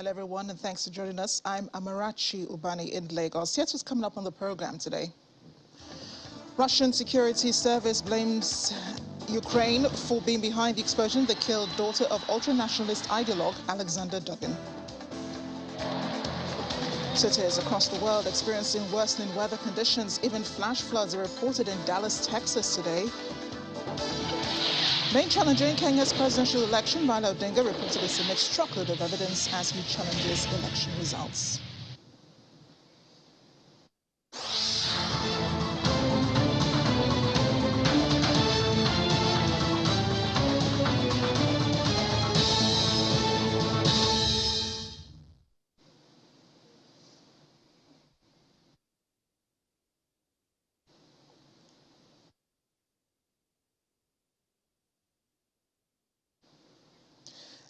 Hello everyone, and thanks for joining us. I'm Amarachi Ubani in Lagos. Here's what's coming up on the program today. Russian security service blames Ukraine for being behind the explosion that killed daughter of ultra-nationalist ideologue Alexander Dugin. Cities across the world experiencing worsening weather conditions. Even flash floods are reported in Dallas, Texas today. Main challenger in Kenya's presidential election, Odinga, reportedly submits truckload of evidence as he challenges election results.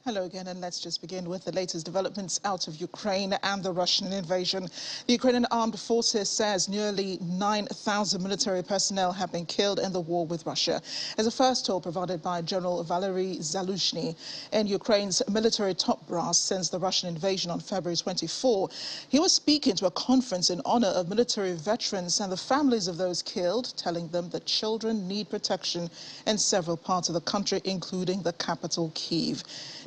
Hello again, and let's just begin with the latest developments out of Ukraine and the Russian invasion. The Ukrainian Armed Forces says nearly 9,000 military personnel have been killed in the war with Russia. As a first toll provided by General Valery Zaluzhny, in Ukraine's military top brass since the Russian invasion on February 24, he was speaking to a conference in honor of military veterans and the families of those killed, telling them that children need protection in several parts of the country, including the capital, Kyiv.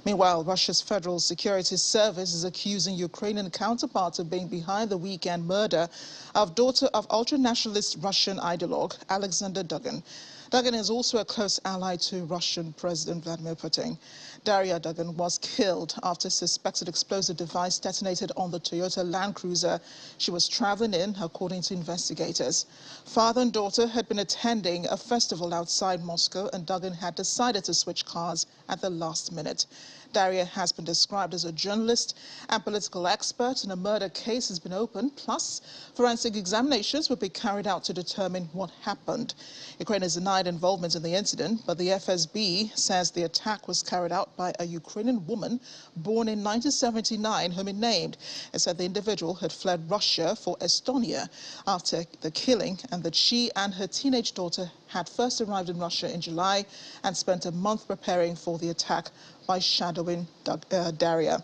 Meanwhile, Russia's Federal Security Service is accusing Ukrainian counterparts of being behind the weekend murder of daughter of ultra-nationalist Russian ideologue Alexander Dugin. Dugin is also a close ally to Russian President Vladimir Putin. Daria Dugin was killed after a suspected explosive device detonated on the Toyota Land Cruiser she was traveling in, according to investigators. Father and daughter had been attending a festival outside Moscow, and Dugin had decided to switch cars at the last minute. Daria has been described as a journalist and political expert, and a murder case has been opened. Plus, forensic examinations will be carried out to determine what happened. Ukraine has denied involvement in the incident, but the FSB says the attack was carried out by a Ukrainian woman born in 1979, whom it named. It said the individual had fled Russia for Estonia after the killing, and that she and her teenage daughter had first arrived in Russia in July and spent a month preparing for the attack by shadowing Daria.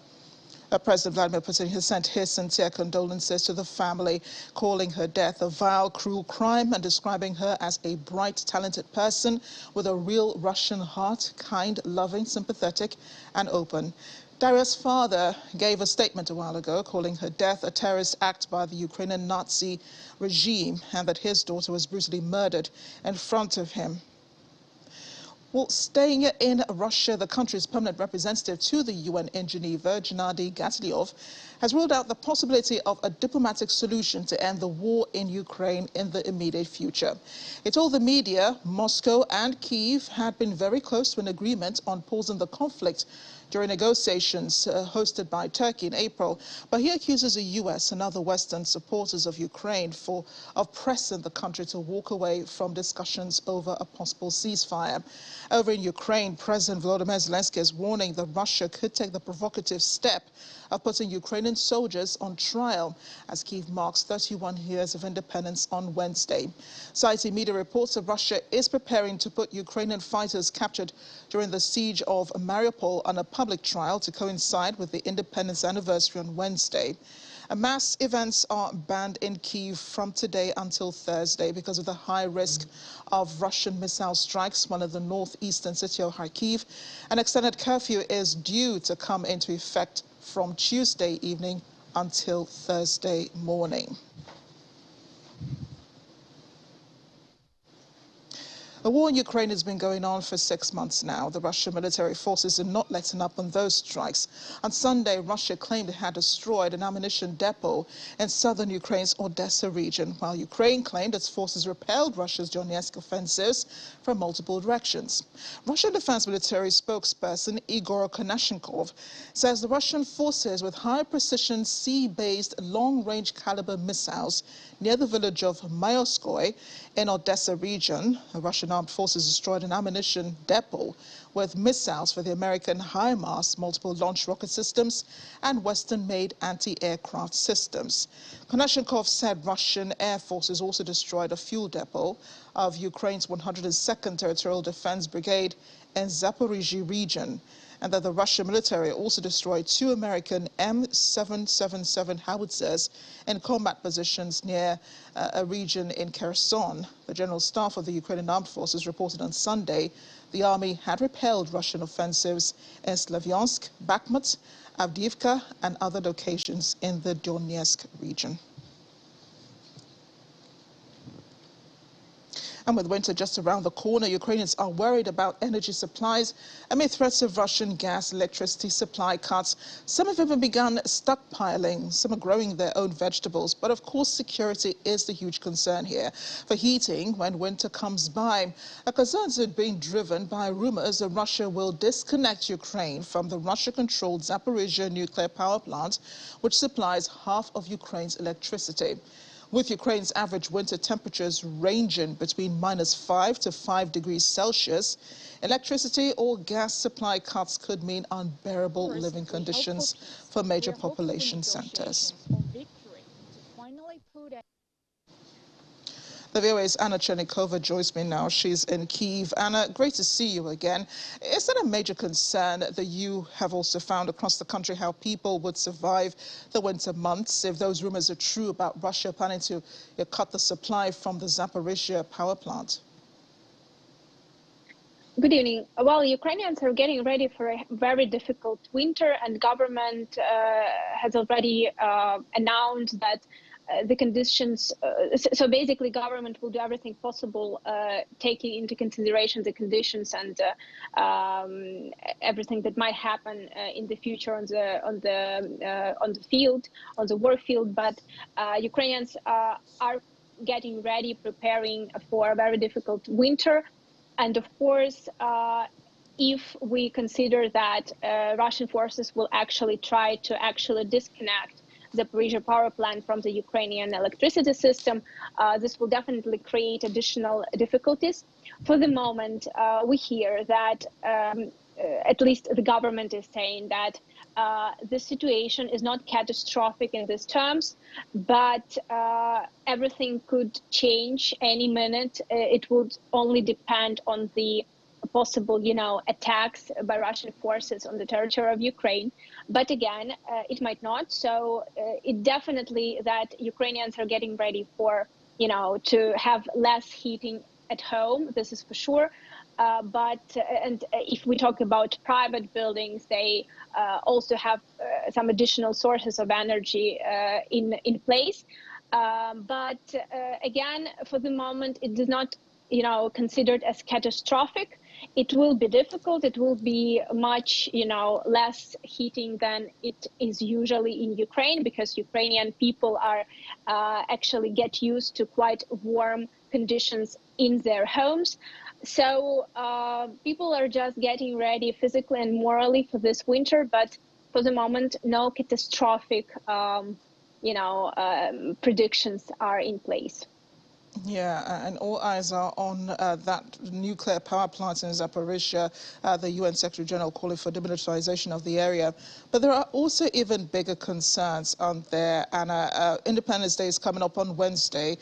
President Vladimir Putin has sent his sincere condolences to the family, calling her death a vile, cruel crime and describing her as a bright, talented person with a real Russian heart, kind, loving, sympathetic, and open. Daria's father gave a statement a while ago calling her death a terrorist act by the Ukrainian Nazi regime, and that his daughter was brutally murdered in front of him. Well, staying in Russia, the country's permanent representative to the UN in Geneva, Gennady Gatlyov, has ruled out the possibility of a diplomatic solution to end the war in Ukraine in the immediate future. He told the media Moscow and Kyiv had been very close to an agreement on pausing the conflict during negotiations hosted by Turkey in April, but he accuses the US and other Western supporters of Ukraine of pressing the country to walk away from discussions over a possible ceasefire. Over in Ukraine, President Volodymyr Zelensky is warning that Russia could take the provocative step of putting Ukrainian soldiers on trial as Kyiv marks 31 years of independence on Wednesday. Citing media reports that Russia is preparing to put Ukrainian fighters captured during the siege of Mariupol on a public trial to coincide with the independence anniversary on Wednesday. Mass events are banned in Kyiv from today until Thursday because of the high risk of Russian missile strikes, one of the northeastern city of Kharkiv. An extended curfew is due to come into effect from Tuesday evening until Thursday morning. The war in Ukraine has been going on for 6 months now. The Russian military forces are not letting up on those strikes. On Sunday, Russia claimed it had destroyed an ammunition depot in southern Ukraine's Odessa region, while Ukraine claimed its forces repelled Russia's Donetsk offensives from multiple directions. Russian Defense Military spokesperson Igor Konashenkov says the Russian forces with high-precision sea-based long-range caliber missiles near the village of Mayoskoy in Odessa region. The Russian armed forces destroyed an ammunition depot with missiles for the American HIMARS multiple launch rocket systems and Western-made anti-aircraft systems. Konashenkov said Russian air forces also destroyed a fuel depot of Ukraine's 102nd Territorial Defense Brigade in Zaporizhzhia region. and that the Russian military also destroyed 2 American M777 howitzers in combat positions near a region in Kherson. The General Staff of the Ukrainian Armed Forces reported on Sunday the army had repelled Russian offensives in Slavyansk, Bakhmut, Avdiivka and other locations in the Donetsk region. And with winter just around the corner, Ukrainians are worried about energy supplies amid threats of Russian gas, electricity supply cuts. Some have even begun stockpiling. Some are growing their own vegetables. But of course, security is the huge concern here for heating when winter comes by. Concerns are being driven by rumors that Russia will disconnect Ukraine from the Russia-controlled Zaporizhzhia nuclear power plant, which supplies half of Ukraine's electricity. With Ukraine's average winter temperatures ranging between -5 to 5 degrees Celsius, electricity or gas supply cuts could mean unbearable living conditions for major population centers. The VOA's Anna Chernikova joins me now. She's in Kyiv. Anna, great to see you again. Is that a major concern that you have also found across the country, how people would survive the winter months if those rumors are true about Russia planning to cut the supply from the Zaporizhzhia power plant? Good evening. Well, Ukrainians are getting ready for a very difficult winter, and government has already announced that the conditions, so basically government will do everything possible, taking into consideration the conditions and everything that might happen in the future on the field, on the war field. But Ukrainians are getting ready, preparing for a very difficult winter. And of course, if we consider that Russian forces will actually try to disconnect the Zaporizhzhia power plant from the Ukrainian electricity system, this will definitely create additional difficulties. For the moment, we hear that at least the government is saying that the situation is not catastrophic in these terms, but everything could change any minute. It would only depend on the possible, attacks by Russian forces on the territory of Ukraine. But again, it might not. So it definitely that Ukrainians are getting ready for, to have less heating at home. This is for sure. And if we talk about private buildings, they also have some additional sources of energy in place. But again, for the moment, it is not, considered as catastrophic. It will be difficult. It will be much, less heating than it is usually in Ukraine, because Ukrainian people are actually get used to quite warm conditions in their homes. So people are just getting ready physically and morally for this winter, but for the moment, no catastrophic, predictions are in place. Yeah, and all eyes are on that nuclear power plant in Zaporizhzhia. The UN Secretary General calling for demilitarization of the area. But there are also even bigger concerns, aren't there, Anna? Independence Day is coming up on Wednesday.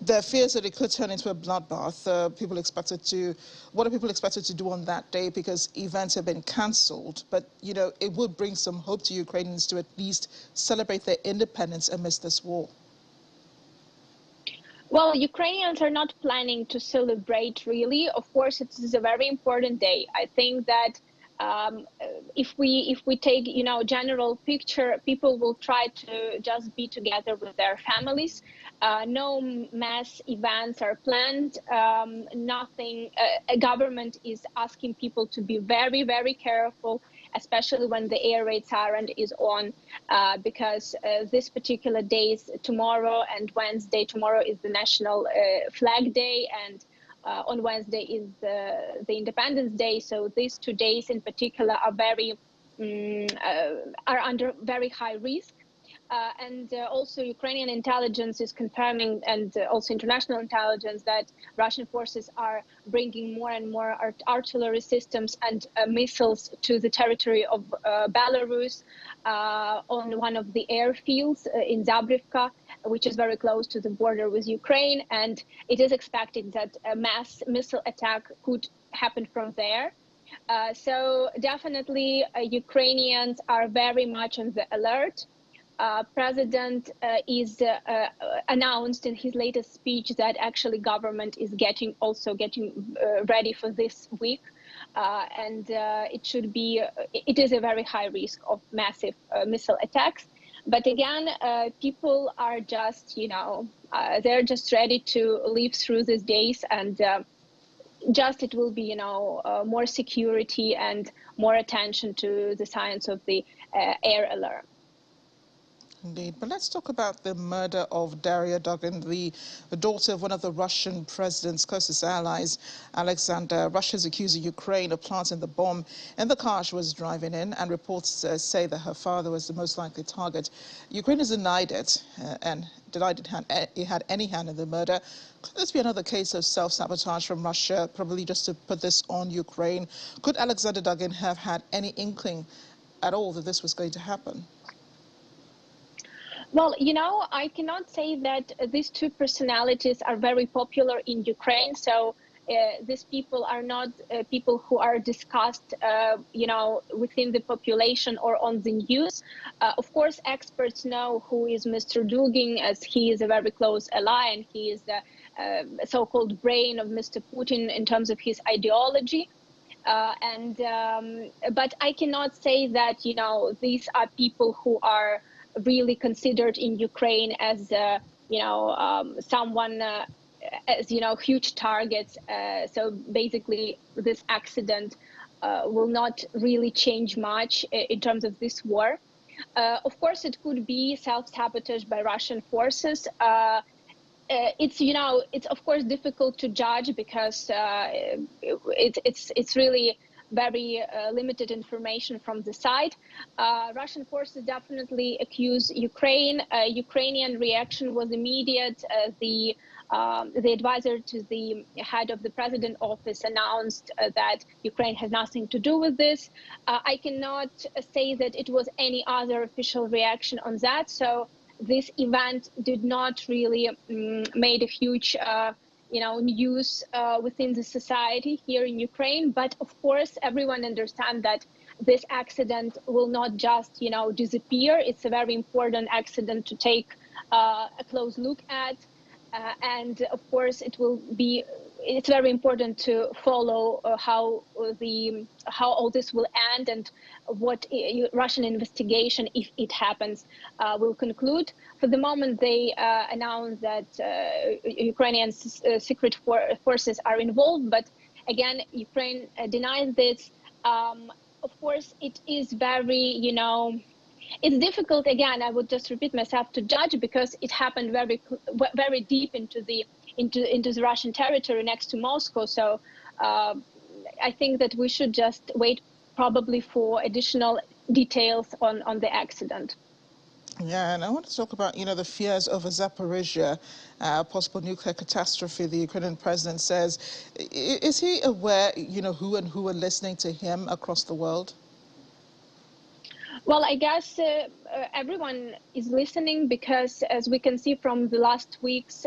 There are fears that it could turn into a bloodbath. What are people expected to do on that day? Because events have been cancelled. But, it would bring some hope to Ukrainians to at least celebrate their independence amidst this war. Well, Ukrainians are not planning to celebrate, really. Of course, it is a very important day. I think that if we take, general picture, people will try to just be together with their families. No mass events are planned. Nothing. Government is asking people to be very, very careful, especially when the air raid siren is on, because this particular days, tomorrow and Wednesday, tomorrow is the National Flag Day, and on Wednesday is the Independence Day. So these 2 days in particular are are under very high risk. And also Ukrainian intelligence is confirming, and also international intelligence, that Russian forces are bringing more and more artillery systems and missiles to the territory of Belarus on one of the airfields in Zabrivka, which is very close to the border with Ukraine. And it is expected that a mass missile attack could happen from there. So definitely Ukrainians are very much on the alert. President is announced in his latest speech that actually government is getting ready for this week. And it is a very high risk of massive missile attacks. But again, people are just, they're just ready to live through these days, and it will be, more security and more attention to the science of the air alert. Indeed. But let's talk about the murder of Daria Dugin, the daughter of one of the Russian president's closest allies, Alexander. Russia's accusing Ukraine of planting the bomb in the car she was driving in, and reports say that her father was the most likely target. Ukraine has denied it and denied it had any hand in the murder. Could this be another case of self-sabotage from Russia, probably just to put this on Ukraine? Could Alexander Dugin have had any inkling at all that this was going to happen? Well, I cannot say that these two personalities are very popular in Ukraine. So these people are not people who are discussed, within the population or on the news. Of course, experts know who is Mr. Dugin, as he is a very close ally, and he is the so-called brain of Mr. Putin in terms of his ideology. But I cannot say that, these are people who are really considered in Ukraine as, someone, as, huge targets. So basically, this accident will not really change much in terms of this war. Of course, it could be self-sabotage by Russian forces. It's of course difficult to judge because it's really very limited information from the side. Russian forces definitely accuse Ukraine. Ukrainian reaction was immediate. The advisor to the head of the president office announced that Ukraine has nothing to do with this. I cannot say that it was any other official reaction on that. So this event did not really made a huge news within the society here in Ukraine. But of course, everyone understands that this accident will not just, disappear. It's a very important accident to take a close look at. And of course, it's very important to follow how all this will end and what Russian investigation, if it happens, will conclude. For the moment, they announced that Ukrainian secret forces are involved, but again, Ukraine denies this. Of course, it is very, it's difficult. Again, I would just repeat myself, to judge, because it happened very deep into the Russian territory next to Moscow. So I think that we should just wait probably for additional details on the accident. Yeah, and I want to talk about, the fears over Zaporizhia, possible nuclear catastrophe. The Ukrainian president says, is he aware, who are listening to him across the world? Well, I guess everyone is listening, because as we can see from the last weeks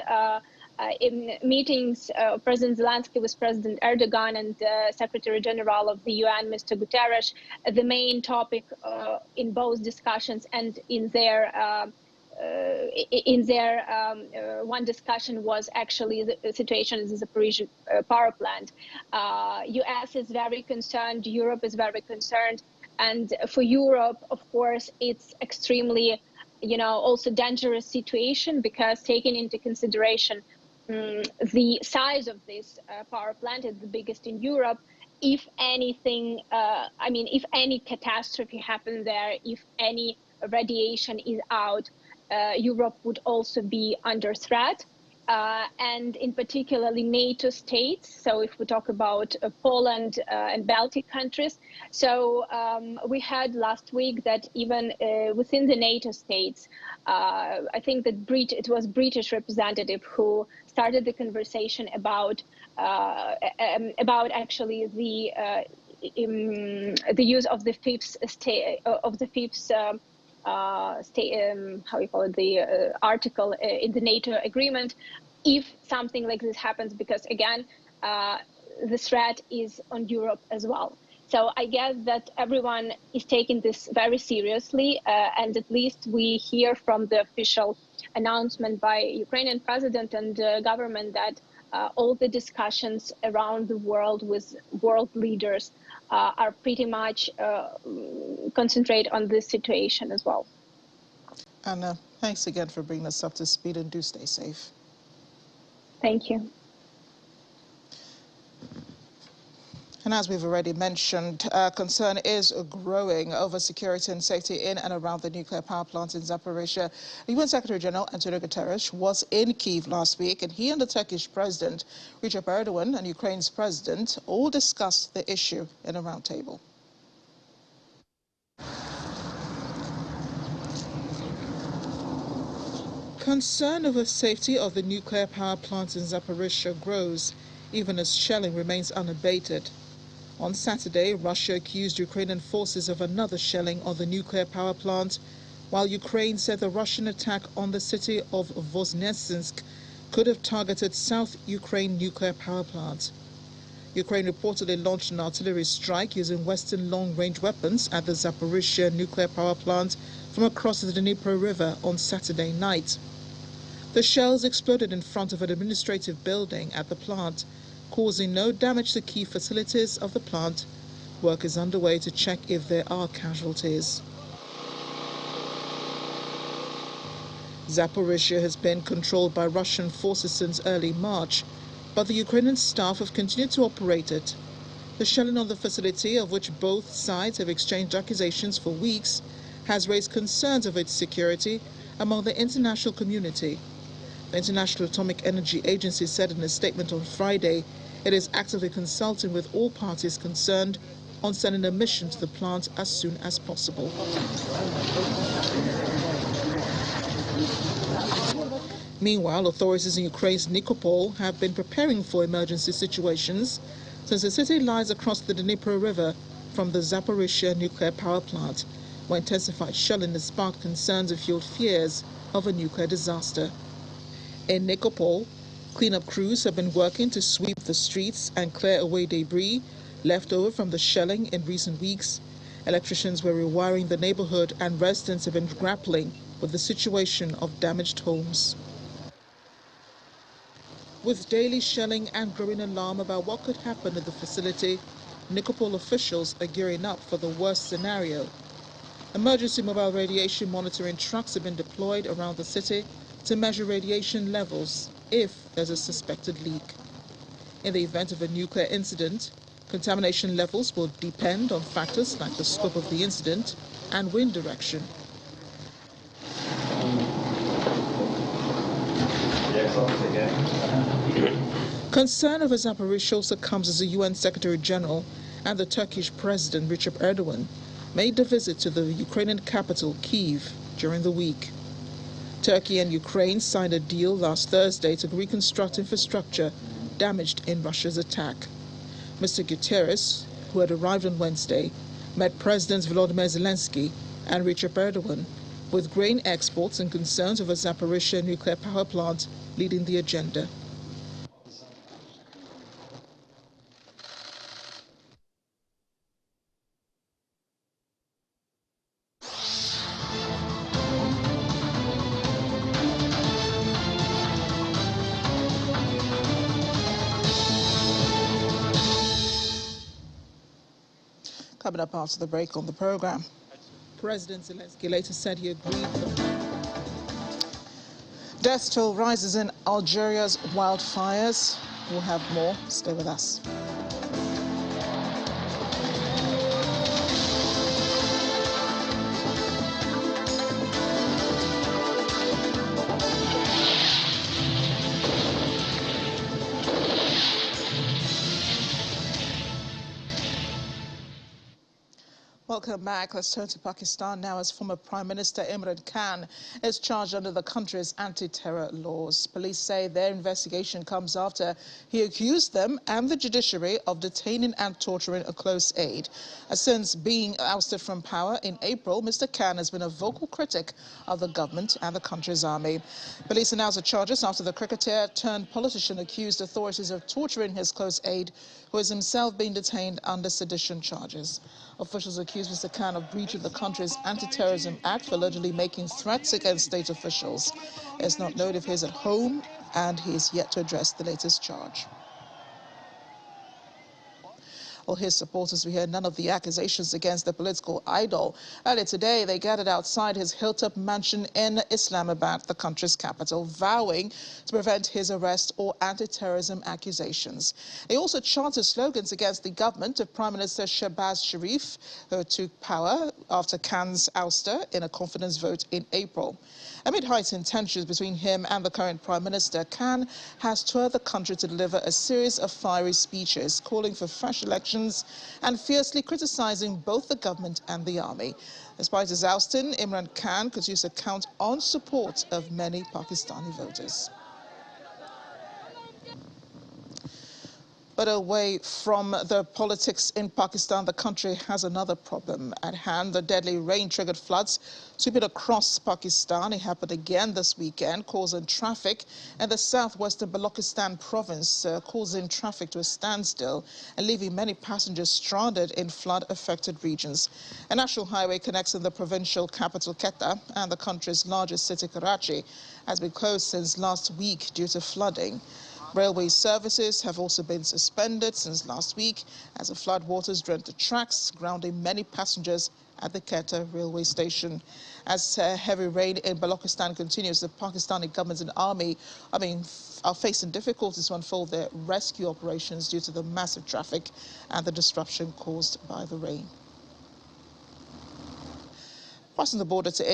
in meetings, President Zelensky with President Erdogan and Secretary General of the UN, Mr. Guterres, the main topic in both discussions and in their one discussion was actually the situation in the Zaporizhia power plant. US is very concerned, Europe is very concerned. And for Europe, of course, it's extremely, also dangerous situation, because taking into consideration the size of this power plant, is the biggest in Europe. If anything, if any catastrophe happened there, if any radiation is out, Europe would also be under threat. And in particularly NATO states. So if we talk about Poland and Baltic countries. So we heard last week that even within the NATO states, I think that it was British representative who started the conversation about actually the use of the fifth article in the NATO agreement, if something like this happens, because again, the threat is on Europe as well. So I guess that everyone is taking this very seriously, and at least we hear from the official announcement by Ukrainian president and government that all the discussions around the world with world leaders are pretty much concentrate on this situation as well. Anna, thanks again for bringing us up to speed, and do stay safe. Thank you. And as we've already mentioned, concern is growing over security and safety in and around the nuclear power plant in Zaporizhzhia. UN Secretary General Antonio Guterres was in Kyiv last week, and he and the Turkish President Recep Erdogan and Ukraine's President all discussed the issue in a roundtable. Concern over safety of the nuclear power plant in Zaporizhzhia grows, even as shelling remains unabated. On Saturday, Russia accused Ukrainian forces of another shelling on the nuclear power plant, while Ukraine said the Russian attack on the city of Voznesensk could have targeted South Ukraine nuclear power plant. Ukraine reportedly launched an artillery strike using Western long-range weapons at the Zaporizhzhia nuclear power plant from across the Dnipro River on Saturday night. The shells exploded in front of an administrative building at the plant, causing no damage to key facilities of the plant. Work is underway to check if there are casualties. Zaporizhzhia has been controlled by Russian forces since early March, but the Ukrainian staff have continued to operate it. The shelling on the facility, of which both sides have exchanged accusations for weeks, has raised concerns of its security among the international community. The International Atomic Energy Agency said in a statement on Friday it is actively consulting with all parties concerned on sending a mission to the plant as soon as possible. Meanwhile, authorities in Ukraine's Nikopol have been preparing for emergency situations since the city lies across the Dnipro River from the Zaporizhzhia nuclear power plant, where intensified shelling has sparked concerns and fueled fears of a nuclear disaster. In Nikopol, cleanup crews have been working to sweep the streets and clear away debris left over from the shelling in recent weeks. Electricians were rewiring the neighborhood, and residents have been grappling with the situation of damaged homes. With daily shelling and growing alarm about what could happen at the facility, Nikopol officials are gearing up for the worst scenario. Emergency mobile radiation monitoring trucks have been deployed around the city to measure radiation levels if there's a suspected leak. In the event of a nuclear incident, contamination levels will depend on factors like the scope of the incident and wind direction. Concern over Zaporizhzhia also comes as the UN Secretary General and the Turkish President Recep Erdogan made a visit to the Ukrainian capital, Kyiv, during the week. Turkey and Ukraine signed a deal last Thursday to reconstruct infrastructure damaged in Russia's attack. Mr. Guterres, who had arrived on Wednesday, met Presidents Volodymyr Zelensky and Recep Erdogan, with grain exports and concerns over Zaporizhzhia nuclear power plant leading the agenda. Coming up after the break on the program, President Zelensky later said he agreed. Death toll rises in Algeria's wildfires. We'll have more. Stay with us. Welcome back. Let's turn to Pakistan now, as former Prime Minister Imran Khan is charged under the country's anti-terror laws. Police say their investigation comes after he accused them and the judiciary of detaining and torturing a close aide. Since being ousted from power in April, Mr. Khan has been a vocal critic of the government and the country's army. Police announced the charges after the cricketer turned politician accused authorities of torturing his close aide, who is himself being detained under sedition charges. Officials accused Mr. Khan of breaching the country's Anti-Terrorism Act for allegedly making threats against state officials. It's not known if he is at home, and he is yet to address the latest charge. Well, his supporters, we heard none of the accusations against the political idol. Earlier today, they gathered outside his hilltop mansion in Islamabad, the country's capital, vowing to prevent his arrest or anti-terrorism accusations. They also chanted slogans against the government of Prime Minister Shehbaz Sharif, who took power after Khan's ouster in a confidence vote in April. Amid heightened tensions between him and the current Prime Minister, Khan has toured the country to deliver a series of fiery speeches, calling for fresh elections and fiercely criticizing both the government and the army. Despite his ousting, Imran Khan could use a count on support of many Pakistani voters. But away from the politics in Pakistan, the country has another problem at hand. The deadly rain-triggered floods sweeping across Pakistan. It happened again this weekend, causing traffic in the southwestern Balochistan province, causing traffic to a standstill and leaving many passengers stranded in flood-affected regions. A national highway connecting the provincial capital, Quetta, and the country's largest city, Karachi, has been closed since last week due to flooding. Railway services have also been suspended since last week as the floodwaters drained the tracks, grounding many passengers at the Quetta railway station. As heavy rain in Balochistan continues, the Pakistani government and army are facing difficulties to unfold their rescue operations due to the massive traffic and the disruption caused by the rain. Crossing the border to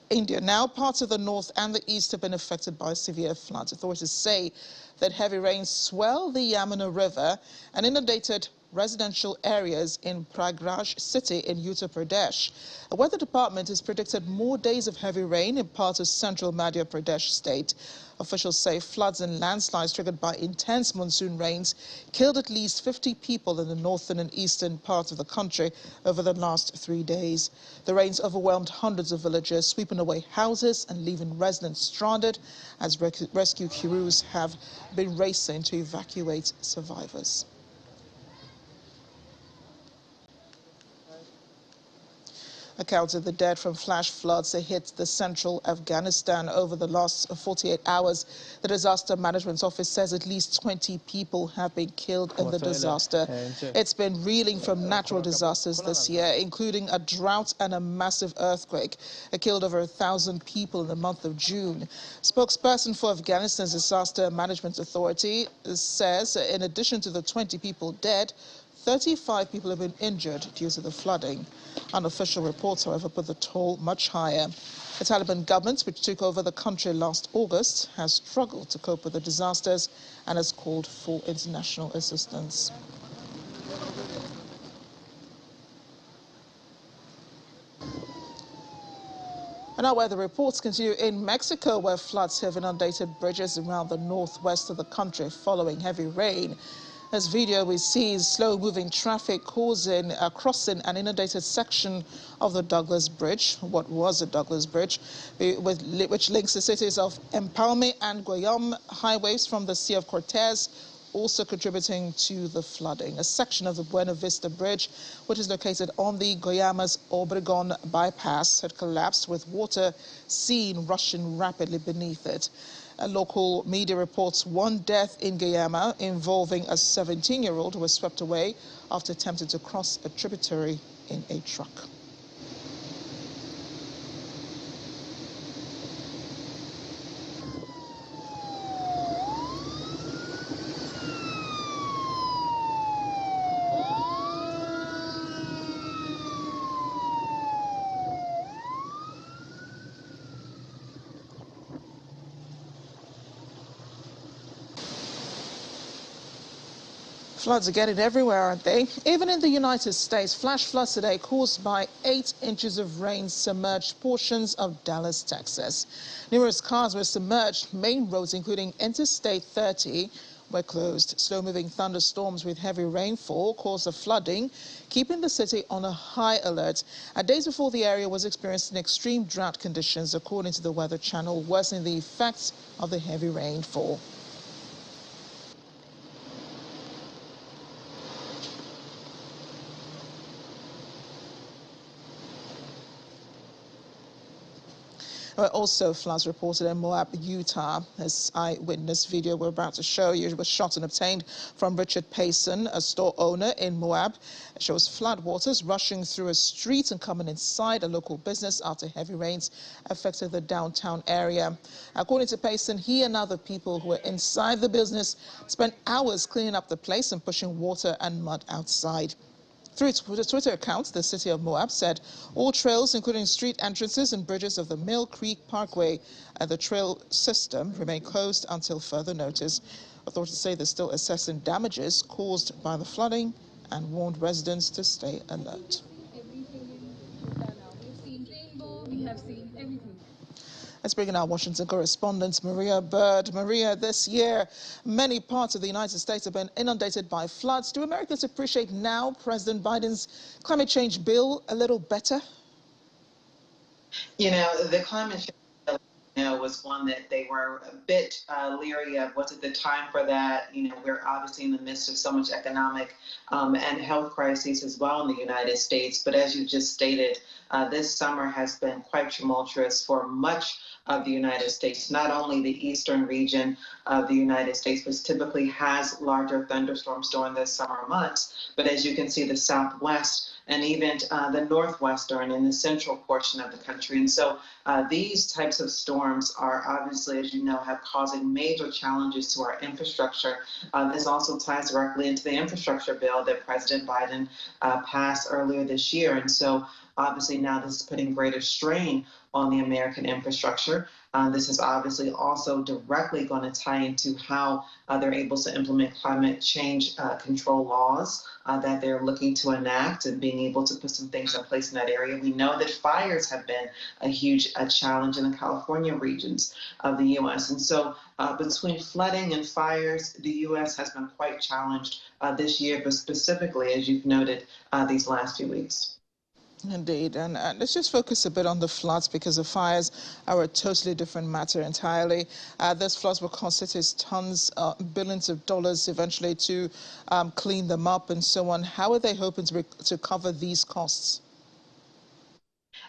India, now parts of the north and the east have been affected by severe floods. Authorities say that heavy rains swell the Yamuna River and inundated residential areas in Prayagraj city in Uttar Pradesh. The weather department has predicted more days of heavy rain in parts of central Madhya Pradesh state. Officials say floods and landslides triggered by intense monsoon rains killed at least 50 people in the northern and eastern parts of the country over the last 3 days. The rains overwhelmed hundreds of villages, sweeping away houses and leaving residents stranded as rescue crews have been racing to evacuate survivors. Accounts of the dead from flash floods that hit the central Afghanistan over the last 48 hours. The Disaster Management Office says at least 20 people have been killed in the disaster. It's been reeling from natural disasters this year, including a drought and a massive earthquake. It killed over 1,000 people in the month of June. Spokesperson for Afghanistan's Disaster Management Authority says in addition to the 20 people dead, 35 people have been injured due to the flooding. Unofficial reports, however, put the toll much higher. The Taliban government, which took over the country last August, has struggled to cope with the disasters and has called for international assistance. And now weather reports continue in Mexico, where floods have inundated bridges around the northwest of the country following heavy rain. This video we see is slow-moving traffic causing crossing an inundated section of the Douglas Bridge, what was the Douglas Bridge, which links the cities of Empalme and Guayam highways from the Sea of Cortez, also contributing to the flooding. A section of the Buena Vista Bridge, which is located on the Guaymas-Obregon bypass, had collapsed with water seen rushing rapidly beneath it. Local media reports one death in Guayama involving a 17-year-old who was swept away after attempting to cross a tributary in a truck. Floods are getting everywhere, aren't they? Even in the United States, flash floods today caused by 8 inches of rain submerged portions of Dallas, Texas. Numerous cars were submerged. Main roads, including Interstate 30, were closed. Slow-moving thunderstorms with heavy rainfall caused the flooding, keeping the city on a high alert. Days before, the area was experiencing extreme drought conditions, according to the Weather Channel, worsening the effects of the heavy rainfall. Also, floods reported in Moab, Utah. This eyewitness video we're about to show you was shot and obtained from Richard Payson, a store owner in Moab. It shows floodwaters rushing through a street and coming inside a local business after heavy rains affected the downtown area. According to Payson, he and other people who were inside the business spent hours cleaning up the place and pushing water and mud outside. Through its Twitter account, the city of Moab said all trails, including street entrances and bridges of the Mill Creek Parkway and the trail system, remain closed until further notice. Authorities say they're still assessing damages caused by the flooding and warned residents to stay alert. Let's bring in our Washington correspondent, Maria Bird. Maria, this year, many parts of the United States have been inundated by floods. Do Americans appreciate now President Biden's climate change bill a little better? You know, the climate change bill, was one that they were a bit leery of. Was it the time for that? You know, we're obviously in the midst of so much economic and health crises as well in the United States. But as you just stated, this summer has been quite tumultuous for much of the United States, not only the eastern region of the United States, which typically has larger thunderstorms during the summer months, but as you can see, the Southwest and even the Northwestern and the central portion of the country. And so these types of storms are obviously, as you know, have causing major challenges to our infrastructure. This also ties directly into the infrastructure bill that President Biden passed earlier this year. And so obviously now this is putting greater strain on the American infrastructure. This is obviously also directly going to tie into how they're able to implement climate change control laws that they're looking to enact and being able to put some things in place in that area. We know that fires have been a huge challenge in the California regions of the U.S. And so between flooding and fires, the U.S. has been quite challenged this year, but specifically, as you've noted, these last few weeks. Indeed, and let's just focus a bit on the floods, because the fires are a totally different matter entirely. Those floods will cost us tons, billions of dollars eventually to clean them up and so on. How are they hoping to cover these costs?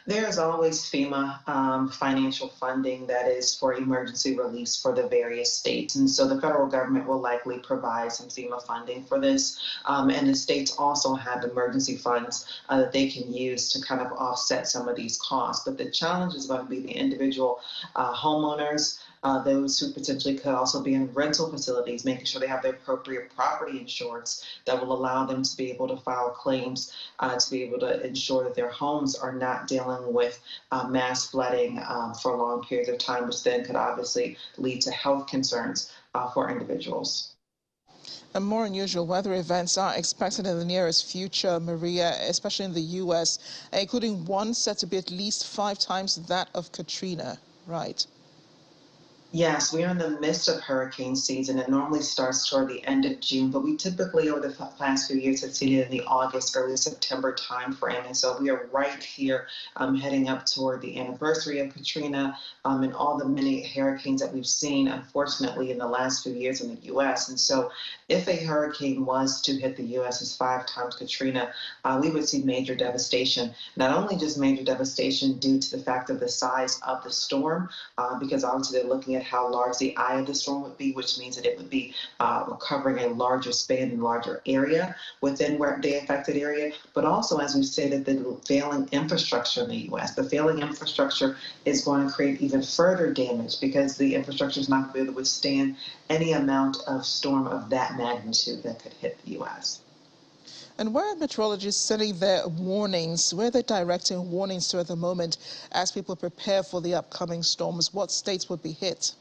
There is always FEMA financial funding that is for emergency release for the various states. And so the federal government will likely provide some FEMA funding for this. And the states also have emergency funds that they can use to kind of offset some of these costs. But the challenge is going to be the individual homeowners, those who potentially could also be in rental facilities, making sure they have the appropriate property insurance that will allow them to be able to file claims, to be able to ensure that their homes are not dealing with mass flooding for long periods of time, which then could obviously lead to health concerns for individuals. And more unusual weather events are expected in the nearest future, Maria, especially in the U.S., including one set to be at least 5 times that of Katrina, right? Yes, we are in the midst of hurricane season. It normally starts toward the end of June, but we typically over the past few years have seen it in the August, early September timeframe. And so we are right here heading up toward the anniversary of Katrina and all the many hurricanes that we've seen, unfortunately, in the last few years in the U.S. And so if a hurricane was to hit the U.S. as 5 times Katrina, we would see major devastation. Not only just major devastation due to the fact of the size of the storm, because obviously they're looking at how large the eye of the storm would be, which means that it would be covering a larger span and larger area within the affected area, but also, as we stated, the failing infrastructure in the U.S. The failing infrastructure is going to create even further damage because the infrastructure is not going to be able to withstand any amount of storm of that magnitude that could hit the U.S. And where are meteorologists setting their warnings? Where are they directing warnings to at the moment as people prepare for the upcoming storms? What states would be hit?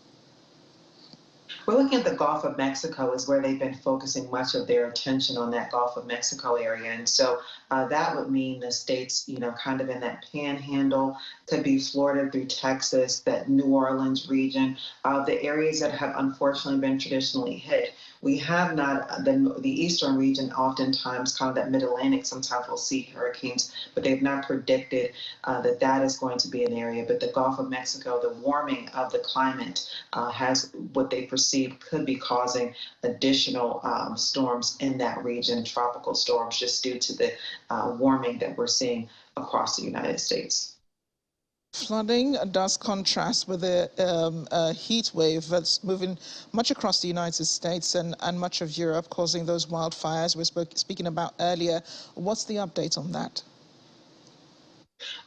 We're looking at the Gulf of Mexico is where they've been focusing much of their attention on that Gulf of Mexico area. And so that would mean the states, kind of in that panhandle, could be Florida through Texas, that New Orleans region, the areas that have unfortunately been traditionally hit. We have not, the eastern region, oftentimes kind of that mid-Atlantic, sometimes we'll see hurricanes, but they've not predicted that is going to be an area. But the Gulf of Mexico, the warming of the climate has what they perceive could be causing additional storms in that region, tropical storms, just due to the warming that we're seeing across the United States. Flooding does contrast with the heat wave that's moving much across the United States and much of Europe, causing those wildfires we were speaking about earlier. What's the update on that?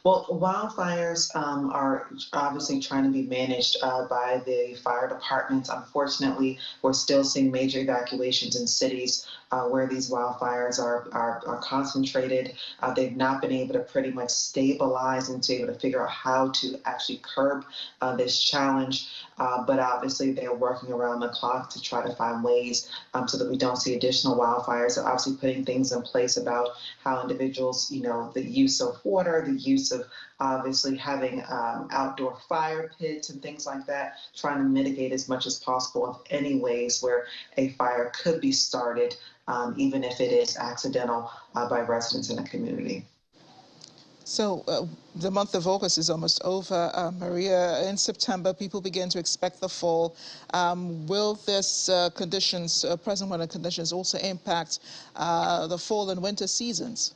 Well, wildfires are obviously trying to be managed by the fire departments. Unfortunately, we're still seeing major evacuations in cities where these wildfires are concentrated. They've not been able to pretty much stabilize and to be able to figure out how to actually curb this challenge. But obviously, they're working around the clock to try to find ways so that we don't see additional wildfires. They're obviously putting things in place about how individuals, the use of water, the use of obviously having outdoor fire pits and things like that, trying to mitigate as much as possible of any ways where a fire could be started, even if it is accidental by residents in a community. So the month of August is almost over, Maria. In September, people begin to expect the fall. Will this present weather conditions, also impact the fall and winter seasons?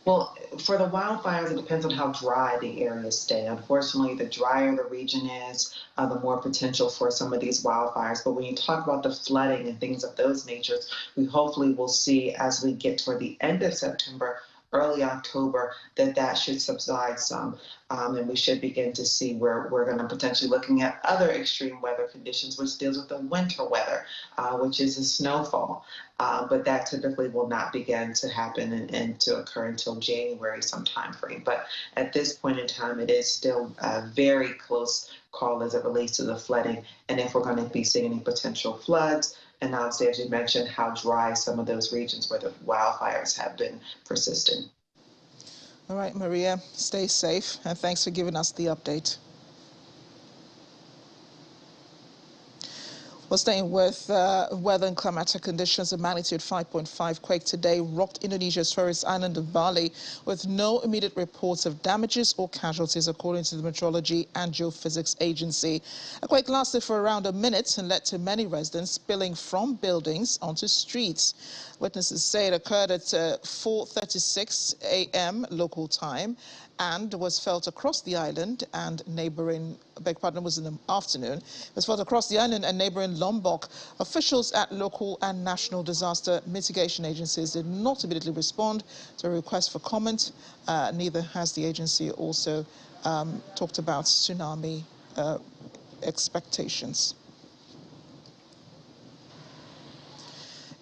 Well, for the wildfires, it depends on how dry the areas stay. Unfortunately, the drier the region is, the more potential for some of these wildfires. But when you talk about the flooding and things of those natures, we hopefully will see as we get toward the end of September, early October, that should subside some. And we should begin to see where we're going to potentially looking at other extreme weather conditions, which deals with the winter weather, which is the snowfall. But that typically will not begin to happen and to occur until January some time frame. But at this point in time, it is still a very close call as it relates to the flooding. And if we're going to be seeing any potential floods, and obviously, as you mentioned, how dry some of those regions where the wildfires have been persisting. All right, Maria, stay safe, and thanks for giving us the update. We're staying with weather and climatic conditions. A magnitude 5.5 quake today rocked Indonesia's tourist island of Bali, with no immediate reports of damages or casualties, according to the Meteorology and Geophysics Agency. A quake lasted for around a minute and led to many residents spilling from buildings onto streets. Witnesses say it occurred at 4:36 a.m. local time and was felt across the island and neighboring, was in the afternoon. It was felt across the island and neighboring Lombok. Officials at local and national disaster mitigation agencies did not immediately respond to a request for comment. Neither has the agency also talked about tsunami expectations.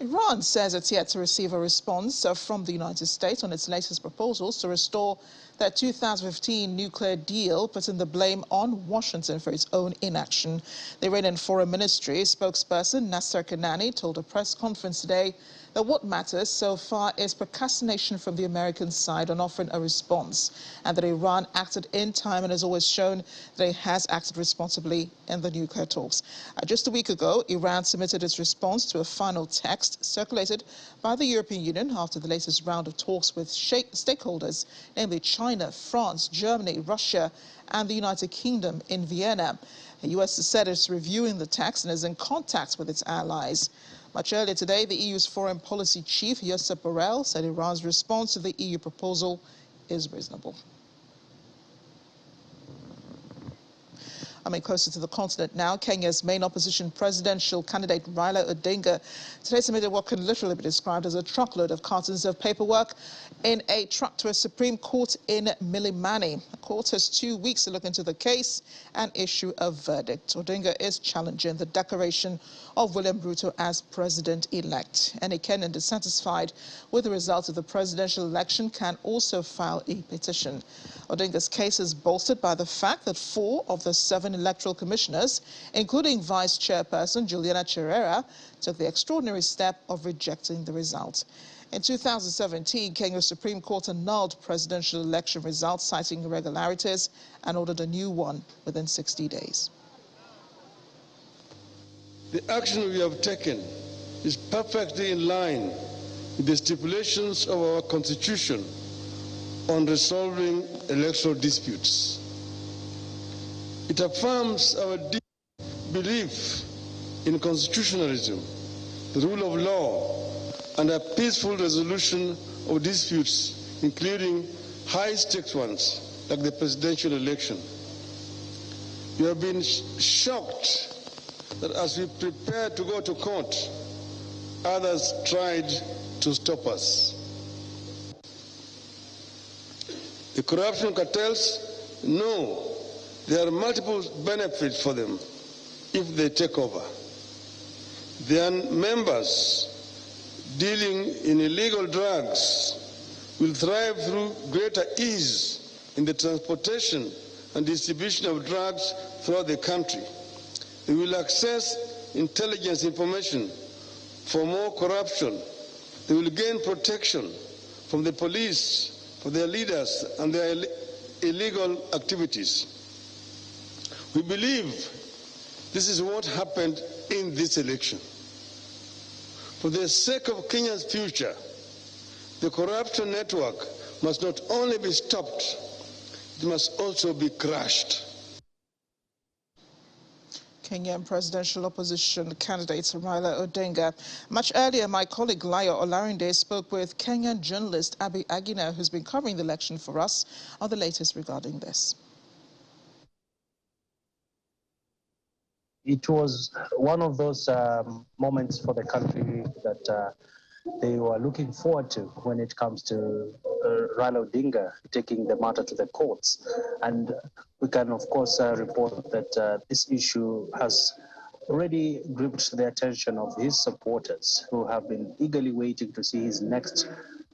Iran says it's yet to receive a response from the United States on its latest proposals to restore that 2015 nuclear deal, putting the blame on Washington for its own inaction. The Iranian Foreign Ministry spokesperson Nasser Kanani told a press conference today that what matters so far is procrastination from the American side on offering a response, and that Iran acted in time and has always shown that it has acted responsibly in the nuclear talks. Just a week ago, Iran submitted its response to a final text circulated by the European Union after the latest round of talks with stakeholders, namely China, France, Germany, Russia, and the United Kingdom in Vienna. The U.S. said it's reviewing the text and is in contact with its allies. Much earlier today, the EU's foreign policy chief, Josep Borrell, said Iran's response to the EU proposal is reasonable. Closer to the continent now, Kenya's main opposition presidential candidate, Raila Odinga, today submitted what can literally be described as a truckload of cartons of paperwork in a truck to a Supreme Court in Milimani. The court has 2 weeks to look into the case and issue a verdict. Odinga is challenging the declaration of William Ruto as president-elect. Any Kenyan dissatisfied with the results of the presidential election can also file a petition. Odinga's case is bolstered by the fact that 4 of the 7 11 electoral commissioners, including Vice Chairperson Juliana Cherera, took the extraordinary step of rejecting the result. In 2017, Kenya's Supreme Court annulled presidential election results, citing irregularities, and ordered a new one within 60 days. The action we have taken is perfectly in line with the stipulations of our Constitution on resolving electoral disputes. It affirms our deep belief in constitutionalism, the rule of law, and a peaceful resolution of disputes, including high-stakes ones like the presidential election. We have been shocked that as we prepared to go to court, others tried to stop us. The corruption cartels know there are multiple benefits for them if they take over. Their members dealing in illegal drugs will thrive through greater ease in the transportation and distribution of drugs throughout the country. They will access intelligence information for more corruption. They will gain protection from the police for their leaders and their illegal activities. We believe this is what happened in this election. For the sake of Kenya's future, the corruption network must not only be stopped, it must also be crushed. Kenyan presidential opposition candidate Raila Odinga. Much earlier, my colleague Layo Olarinde spoke with Kenyan journalist Aguiner, who's been covering the election for us, on the latest regarding this. It was one of those moments for the country that they were looking forward to when it comes to Raila Odinga taking the matter to the courts. And we can, of course, report that this issue has already gripped the attention of his supporters, who have been eagerly waiting to see his next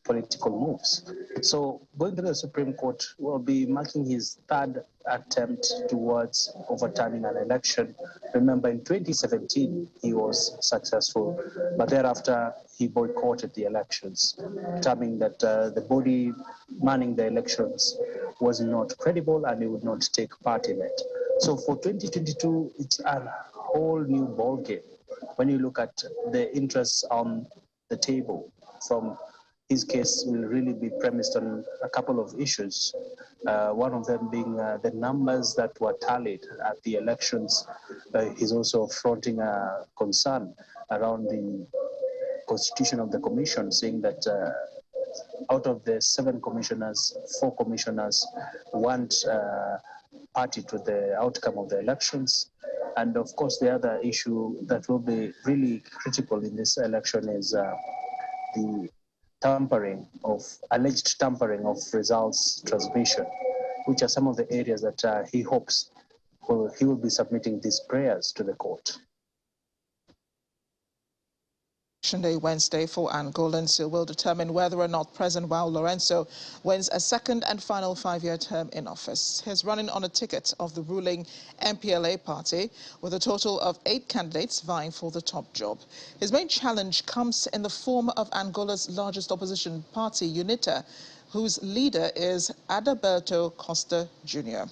political moves. So going to the Supreme Court will be marking his third attempt towards overturning an election. Remember, in 2017, he was successful, but thereafter he boycotted the elections, determining that the body manning the elections was not credible and he would not take part in it. So for 2022, it's a whole new ballgame when you look at the interests on the table. From his case will really be premised on a couple of issues, one of them being the numbers that were tallied at the elections. He's also fronting a concern around the constitution of the commission, saying that out of the 7 commissioners, 4 commissioners weren't party to the outcome of the elections. And of course, the other issue that will be really critical in this election is the alleged tampering of results transmission, which are some of the areas that he hopes he will be submitting these prayers to the court. Day Wednesday for Angolans, who will determine whether or not President João Lourenço wins a second and final 5-year term in office. He's running on a ticket of the ruling MPLA party, with a total of 8 candidates vying for the top job. His main challenge comes in the form of Angola's largest opposition party, UNITA, whose leader is Adalberto Costa Jr.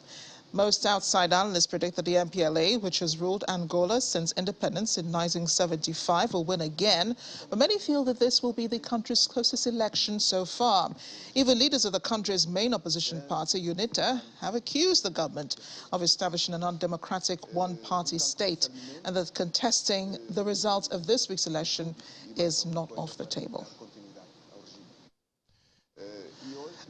Most outside analysts predict that the MPLA, which has ruled Angola since independence in 1975, will win again, but many feel that this will be the country's closest election so far. Even leaders of the country's main opposition party, UNITA, have accused the government of establishing an undemocratic one-party state, and that contesting the results of this week's election is not off the table.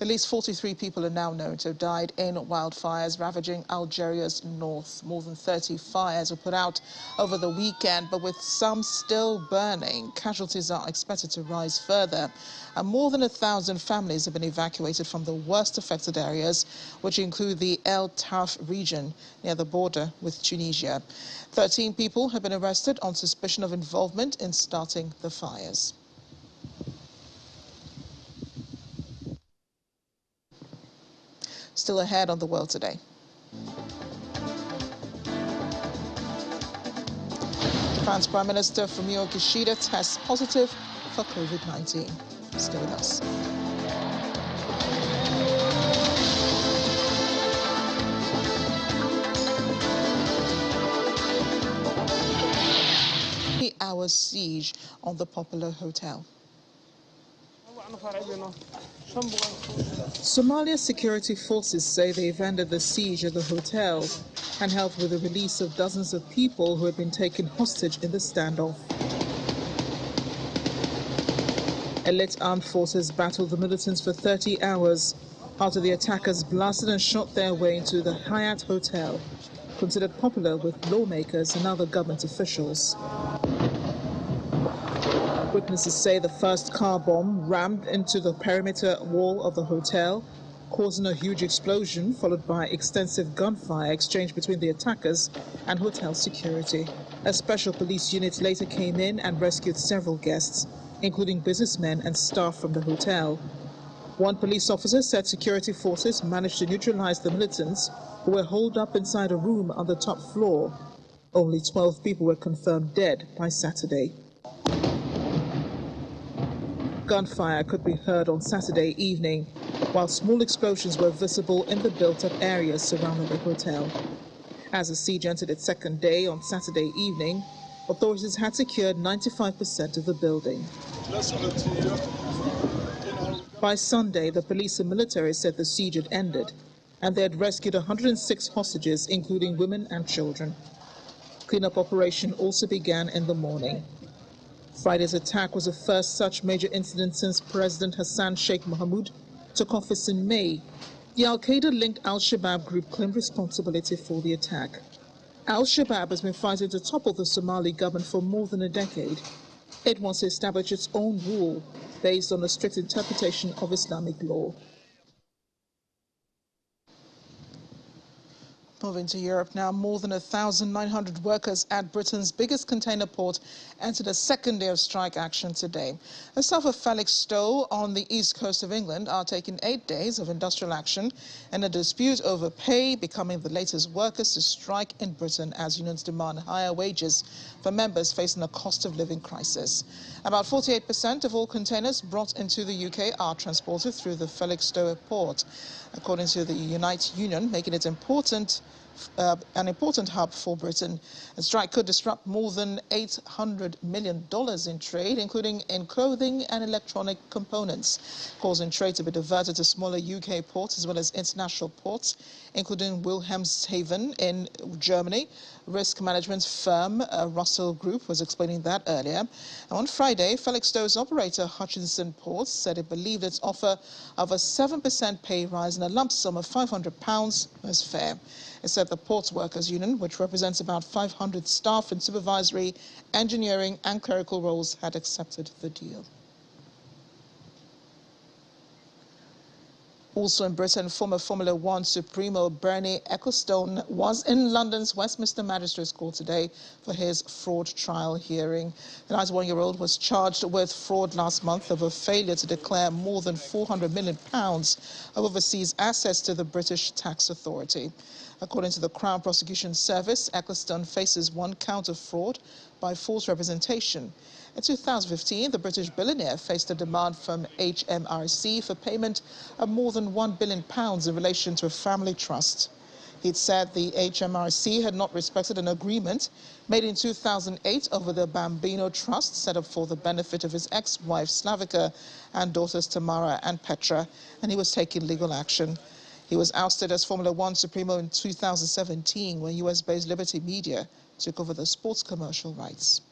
At least 43 people are now known to have died in wildfires ravaging Algeria's north. More than 30 fires were put out over the weekend, but with some still burning, casualties are expected to rise further. And more than 1,000 families have been evacuated from the worst affected areas, which include the El Tarf region near the border with Tunisia. 13 people have been arrested on suspicion of involvement in starting the fires. Still ahead on The World Today. Japan's Prime Minister Fumio Kishida tests positive for COVID-19. Stay with us. Hour siege on the popular hotel. Somalia security forces say they've ended the siege at the hotel and helped with the release of dozens of people who had been taken hostage in the standoff. Elite armed forces battled the militants for 30 hours after the attackers blasted and shot their way into the Hyatt Hotel, considered popular with lawmakers and other government officials. Witnesses say the first car bomb rammed into the perimeter wall of the hotel, causing a huge explosion followed by extensive gunfire exchanged between the attackers and hotel security. A special police unit later came in and rescued several guests, including businessmen and staff from the hotel. One police officer said security forces managed to neutralize the militants who were holed up inside a room on the top floor. Only 12 people were confirmed dead by Saturday. Gunfire could be heard on Saturday evening, while small explosions were visible in the built-up areas surrounding the hotel. As the siege entered its second day on Saturday evening, authorities had secured 95% of the building. By Sunday, the police and military said the siege had ended, and they had rescued 106 hostages, including women and children. Cleanup operation also began in the morning. Friday's attack was the first such major incident since President Hassan Sheikh Mohamud took office in May. The Al-Qaeda-linked Al-Shabaab group claimed responsibility for the attack. Al-Shabaab has been fighting to topple the Somali government for more than a decade. It wants to establish its own rule based on a strict interpretation of Islamic law. Moving to Europe now, more than 1,900 workers at Britain's biggest container port entered a second day of strike action today. The staff of Felixstowe on the east coast of England are taking 8 days of industrial action in a dispute over pay, becoming the latest workers to strike in Britain as unions demand higher wages for members facing a cost of living crisis. About 48% of all containers brought into the UK are transported through the Felixstowe port, according to the Unite Union, making it an important hub for Britain. A strike could disrupt more than $800 million in trade, including in clothing and electronic components, causing trade to be diverted to smaller UK ports as well as international ports, including Wilhelmshaven in Germany. Risk management firm Russell Group was explaining that earlier. On Friday, Felixstowe's operator Hutchinson Ports said it believed its offer of a 7% pay rise and a lump sum of £500 was fair. It said the Ports Workers Union, which represents about 500 staff in supervisory, engineering and clerical roles, had accepted the deal. Also in Britain, former Formula One Supremo Bernie Ecclestone was in London's Westminster Magistrates Court today for his fraud trial hearing. The 91-year-old was charged with fraud last month over failure to declare more than £400 million of overseas assets to the British Tax Authority. According to the Crown Prosecution Service, Ecclestone faces one count of fraud by false representation. In 2015, the British billionaire faced a demand from HMRC for payment of more than £1 billion in relation to a family trust. He'd said the HMRC had not respected an agreement made in 2008 over the Bambino Trust set up for the benefit of his ex-wife Slavica and daughters Tamara and Petra, and he was taking legal action. He was ousted as Formula One Supremo in 2017 when US-based Liberty Media took over the sports commercial rights.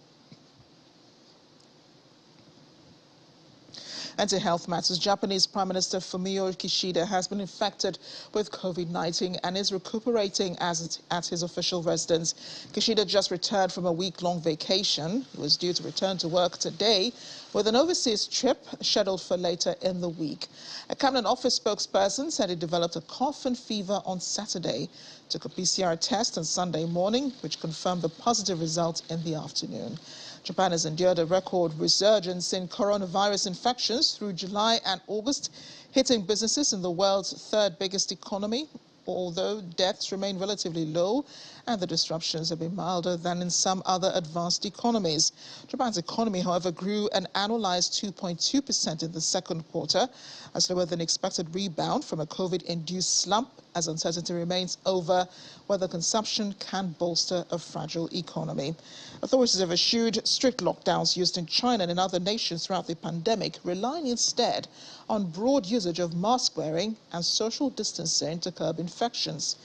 And to health matters, Japanese Prime Minister Fumio Kishida has been infected with COVID-19 and is recuperating at his official residence. Kishida just returned from a week-long vacation. He was due to return to work today with an overseas trip scheduled for later in the week. A cabinet office spokesperson said he developed a cough and fever on Saturday, took a PCR test on Sunday morning, which confirmed the positive result in the afternoon. Japan has endured a record resurgence in coronavirus infections through July and August, hitting businesses in the world's third biggest economy although deaths remain relatively low and the disruptions have been milder than in some other advanced economies. Japan's economy, however, grew an annualized 2.2% in the second quarter, a slower than expected rebound from a COVID-induced slump as uncertainty remains over whether consumption can bolster a fragile economy. Authorities have issued strict lockdowns used in China and in other nations throughout the pandemic, relying instead on broad usage of mask wearing and social distancing to curb infections.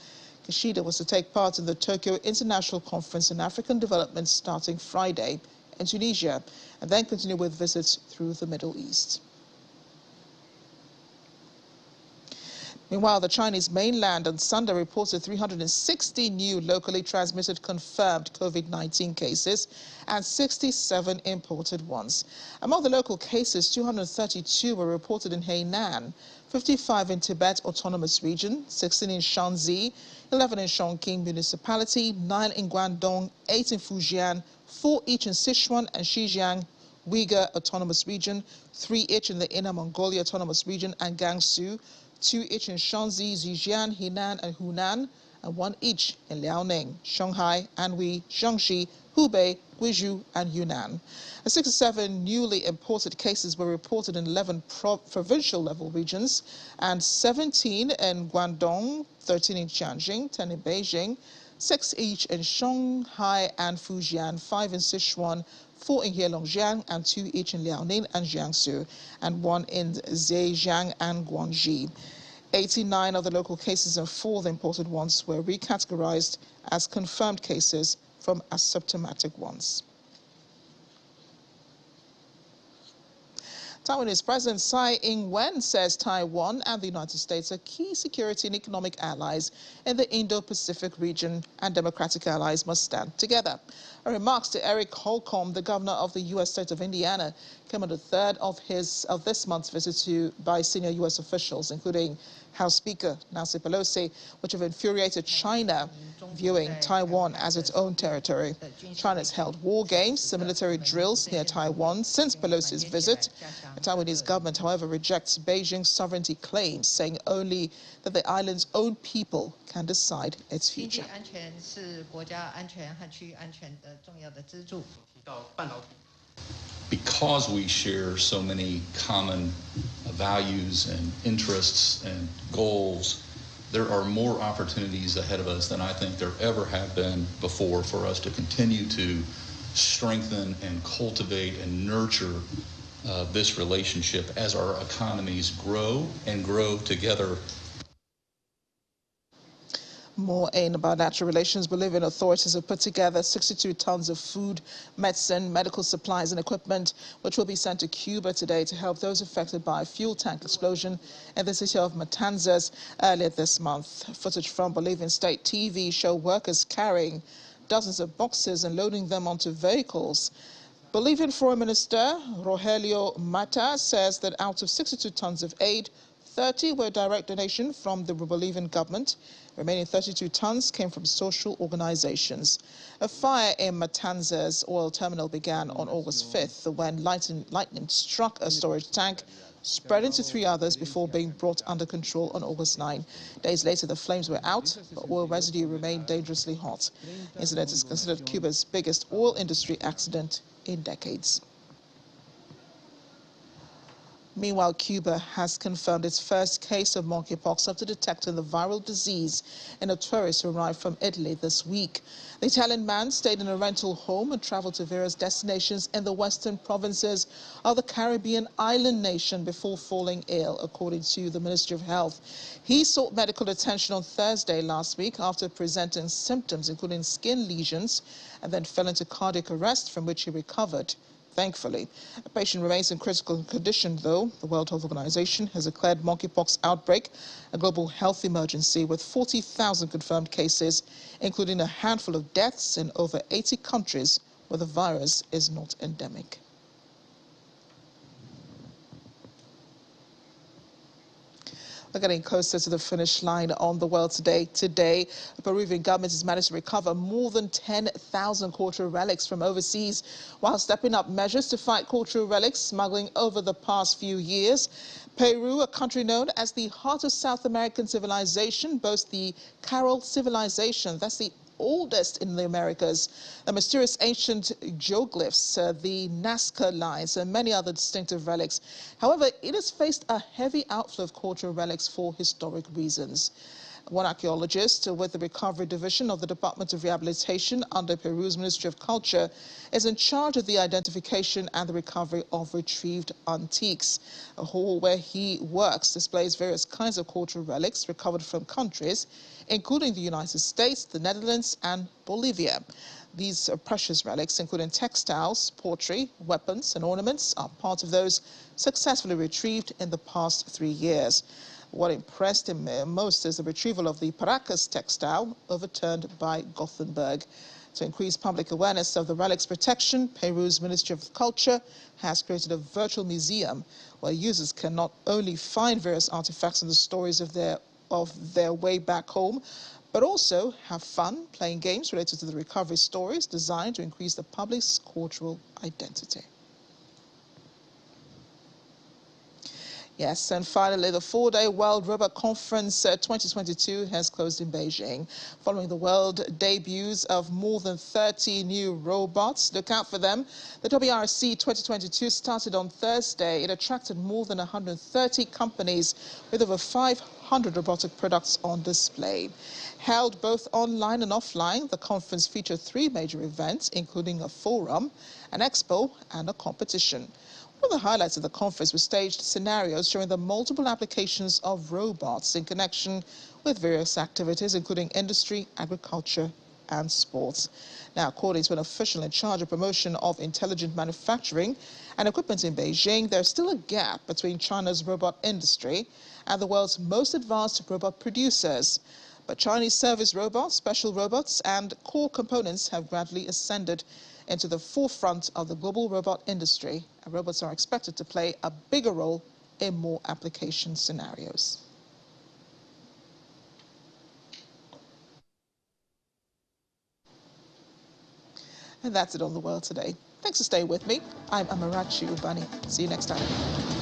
Kishida was to take part in the Tokyo International Conference on African Development starting Friday in Tunisia and then continue with visits through the Middle East. Meanwhile, the Chinese mainland on Sunday reported 360 new locally transmitted confirmed COVID-19 cases and 67 imported ones. Among the local cases, 232 were reported in Hainan, 55 in Tibet Autonomous Region, 16 in Shanxi, 11 in Chongqing Municipality, 9 in Guangdong, 8 in Fujian, 4 each in Sichuan and Xinjiang Uyghur Autonomous Region, 3 each in the Inner Mongolia Autonomous Region and Gansu, 2 each in Shanxi, Zhejiang, Henan and Hunan, and 1 each in Liaoning, Shanghai, Anhui, Jiangxi, Hubei, Guizhou and Yunnan. 67 newly imported cases were reported in 11 provincial level regions and 17 in Guangdong, 13 in Tianjin, 10 in Beijing, 6 each in Shanghai and Fujian, 5 in Sichuan, 4 in Heilongjiang and 2 each in Liaoning and Jiangsu, and 1 in Zhejiang and Guangxi. 89 of the local cases and 4 of the imported ones were recategorized as confirmed cases from asymptomatic ones. Taiwanese President Tsai Ing-wen says Taiwan and the United States are key security and economic allies in the Indo-Pacific region, and democratic allies must stand together. Her remarks to Eric Holcomb, the governor of the U.S. state of Indiana, came on the third of this month's visit by senior U.S. officials, including House Speaker Nancy Pelosi, which have infuriated China, viewing Taiwan as its own territory. China has held war games and military drills near Taiwan since Pelosi's visit. The Taiwanese government, however, rejects Beijing's sovereignty claims, saying only that the island's own people can decide its future. Because we share so many common values and interests and goals, there are more opportunities ahead of us than I think there ever have been before for us to continue to strengthen and cultivate and nurture this relationship as our economies grow and grow together. More in about natural relations. Bolivian authorities have put together 62 tons of food, medicine, medical supplies and equipment, which will be sent to Cuba today to help those affected by a fuel tank explosion in the city of Matanzas earlier this month. Footage from Bolivian state TV show workers carrying dozens of boxes and loading them onto vehicles. Bolivian Foreign Minister Rogelio Mata says that out of 62 tons of aid, 30 were direct donation from the Bolivian government. Remaining 32 tons came from social organizations. A fire in Matanzas oil terminal began on August 5th when lightning struck a storage tank, spread into 3 others before being brought under control on August 9. Days later, the flames were out, but oil residue remained dangerously hot. The incident is considered Cuba's biggest oil industry accident in decades. Meanwhile, Cuba has confirmed its first case of monkeypox after detecting the viral disease in a tourist who arrived from Italy this week. The Italian man stayed in a rental home and traveled to various destinations in the western provinces of the Caribbean island nation before falling ill, according to the Ministry of Health. He sought medical attention on Thursday last week after presenting symptoms including skin lesions and then fell into cardiac arrest, from which he recovered. Thankfully, the patient remains in critical condition, though. The World Health Organization has declared monkeypox outbreak a global health emergency with 40,000 confirmed cases, including a handful of deaths in over 80 countries where the virus is not endemic. We're getting closer to the finish line on the world today. Today, the Peruvian government has managed to recover more than 10,000 cultural relics from overseas, while stepping up measures to fight cultural relics smuggling over the past few years. Peru, a country known as the heart of South American civilization, boasts the Carol civilization. That's the oldest in the Americas. The mysterious ancient geoglyphs, the Nazca lines, and many other distinctive relics. However, it has faced a heavy outflow of cultural relics for historic reasons. One archaeologist with the Recovery Division of the Department of Rehabilitation under Peru's Ministry of Culture is in charge of the identification and the recovery of retrieved antiques. A hall where he works displays various kinds of cultural relics recovered from countries, including the United States, the Netherlands, and Bolivia. These precious relics, including textiles, pottery, weapons, and ornaments, are part of those successfully retrieved in the past 3 years. What impressed him most is the retrieval of the Paracas textile overturned by Gothenburg. To increase public awareness of the relic's protection, Peru's Ministry of Culture has created a virtual museum where users can not only find various artifacts and the stories of their way back home, but also have fun playing games related to the recovery stories designed to increase the public's cultural identity. Yes, and finally, the 4-day World Robot Conference 2022 has closed in Beijing. Following the world debuts of more than 30 new robots, look out for them. The WRC 2022 started on Thursday. It attracted more than 130 companies with over 500 robotic products on display. Held both online and offline, the conference featured 3 major events, including a forum, an expo, and a competition. One of the highlights of the conference was staged scenarios showing the multiple applications of robots in connection with various activities, including industry, agriculture, and sports. Now, according to an official in charge of promotion of intelligent manufacturing and equipment in Beijing, there's still a gap between China's robot industry and the world's most advanced robot producers. But Chinese service robots, special robots, and core components have gradually ascended into the forefront of the global robot industry, and robots are expected to play a bigger role in more application scenarios. And that's it on The World Today. Thanks for staying with me. I'm Amarachi Ubani. See you next time.